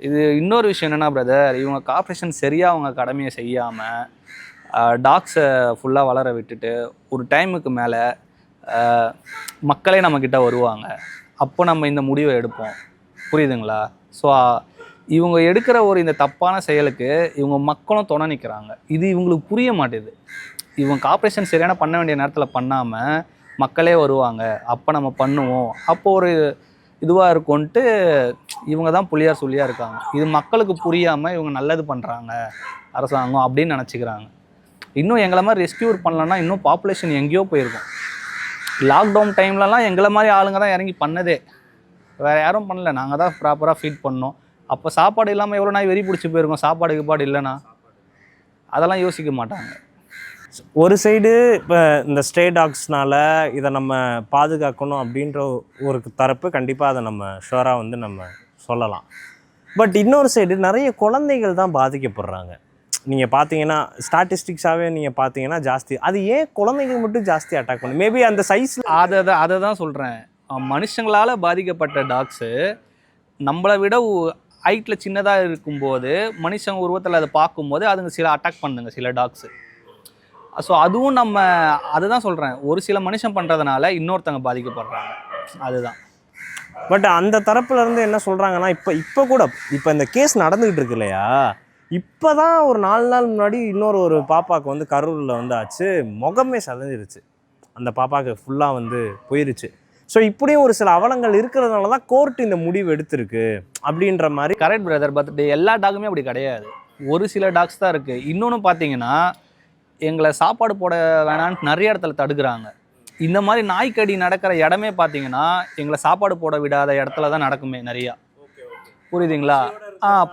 இது இன்னொரு விஷயம் என்னென்னா பிரதர், இவங்க கார்ப்பரேஷன் சரியாக அவங்க கடமையை செய்யாமல் டாக்ஸை ஃபுல்லாக வளர விட்டுட்டு ஒரு டைமுக்கு மேலே மக்களே நம்மக்கிட்ட வருவாங்க. அப்போ நம்ம இந்த முடிவை எடுப்போம். புரியுதுங்களா? ஸோ இவங்க எடுக்கிற ஒரு இந்த தப்பான செயலுக்கு இவங்க மக்களும் துணை நிற்கிறாங்க. இது இவங்களுக்கு புரிய மாட்டேது. இவங்க கார்ப்பரேஷன் சரியான பண்ண வேண்டிய நேரத்தில் பண்ணாமல் மக்களே வருவாங்க, அப்போ நம்ம பண்ணுவோம், அப்போ ஒரு இதுவாக இருக்கும்ன்ட்டு இவங்க தான் புளியார் சொல்லியாக இருக்காங்க. இது மக்களுக்கு புரியாமல் இவங்க நல்லது பண்ணுறாங்க அரசாங்கம் அப்படின்னு நினச்சிக்கிறாங்க. இன்னும் எங்களை மாதிரி ரெஸ்கியூர் பண்ணலன்னா இன்னும் பாப்புலேஷன் எங்கேயோ போயிருக்கும். லாக்டவுன் டைம்லலாம் எங்களை மாதிரி ஆளுங்க தான் இறங்கி பண்ணதே, வேறு யாரும் பண்ணல. நாங்கள் தான் ப்ராப்பராக ஃபீட் பண்ணோம். அப்போ சாப்பாடு இல்லாமல் எவ்வளோ நாய் வெறி பிடிச்சி போயிருக்கோம். சாப்பாடு இல்லைன்னா அதெல்லாம் யோசிக்க மாட்டாங்க. ஒரு சைடு இப்போ இந்த ஸ்ட்ரே டாக்ஸ்னால இதை நம்ம பாதுகாக்கணும் அப்படின்ற ஒரு தரப்பு கண்டிப்பாக அதை நம்ம ஷுவராக வந்து நம்ம சொல்லலாம். பட் இன்னொரு சைடு நிறைய குழந்தைகள் தான் பாதிக்கப்படுறாங்க. நீங்கள் பார்த்தீங்கன்னா ஸ்டாட்டிஸ்டிக்ஸாகவே நீங்கள் பார்த்தீங்கன்னா ஜாஸ்தி. அது ஏன் குழந்தைகள் மட்டும் ஜாஸ்தி அட்டாக் பண்ணும்? மேபி அந்த சைஸ் அதை தான் சொல்கிறேன். மனுஷங்களால் பாதிக்கப்பட்ட டாக்ஸு நம்மளை விட ஹைட்டில் சின்னதாக இருக்கும்போது மனுஷங்க உருவத்தில் அதை பார்க்கும்போது அதுங்க சில அட்டாக் பண்ணுங்க சில டாக்ஸு. ஸோ அதுவும் நம்ம அதுதான் சொல்கிறேன், ஒரு சில மனுஷன் பண்ணுறதுனால இன்னொருத்தங்க பாதிக்கப்படுறாங்க. அதுதான். பட் அந்த தரப்புலேருந்து என்ன சொல்கிறாங்கன்னா, இப்போ கூட இந்த கேஸ் நடந்துக்கிட்டு இருக்கு இல்லையா, இப்போ தான் ஒரு 4 நாள் முன்னாடி ஒரு பாப்பாவுக்கு வந்து கரூரில் வந்து ஆச்சு, முகமே சதஞ்சிருச்சு. அந்த பாப்பாவுக்கு ஃபுல்லாக வந்து போயிருச்சு. ஸோ இப்படியும் ஒரு சில அவலங்கள் இருக்கிறதுனால தான் கோர்ட் இந்த முடிவு எடுத்திருக்கு அப்படின்ற மாதிரி. Correct brother. பட் எல்லா டாகுமே அப்படி கிடையாது, ஒரு சில டாக்ஸ் தான் இருக்குது. இன்னொன்று பார்த்தீங்கன்னா, எங்களை சாப்பாடு போட வேணான்னு நிறைய இடத்துல தடுக்கிறாங்க. இந்த மாதிரி நாய்க்கடி நடக்கிற இடமே பார்த்தீங்கன்னா எங்களை சாப்பாடு போட விடாத இடத்துல தான் நடக்குமே நிறையா. புரியுதுங்களா?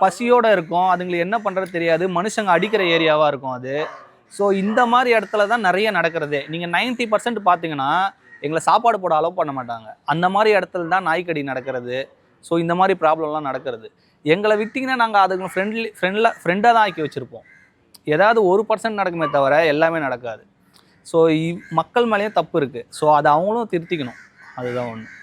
பசியோடு இருக்கும், அதுங்களுக்கு என்ன பண்ணுறது தெரியாது, மனுஷங்க அடிக்கிற ஏரியாவாக இருக்கும் அது. ஸோ இந்த மாதிரி இடத்துல தான் நிறைய நடக்கிறதே. நீங்கள் 90% பார்த்தீங்கன்னா எங்களை சாப்பாடு போட அலோவ் பண்ண மாட்டாங்க. அந்த மாதிரி இடத்துல தான் நாய்க்கடி நடக்கிறது. ஸோ இந்த மாதிரி ப்ராப்ளம்லாம் நடக்கிறது. எங்களை விட்டிங்கன்னா நாங்கள் அதுக்கு ஃப்ரெண்டாக தான் ஆக்கி வச்சுருப்போம். ஏதாவது 1% நடக்குமே தவிர எல்லாமே நடக்காது. ஸோ மக்கள் மேலேயும் தப்பு இருக்குது. ஸோ அதை அவங்களும் திருத்திக்கணும். அதுதான் ஒன்று.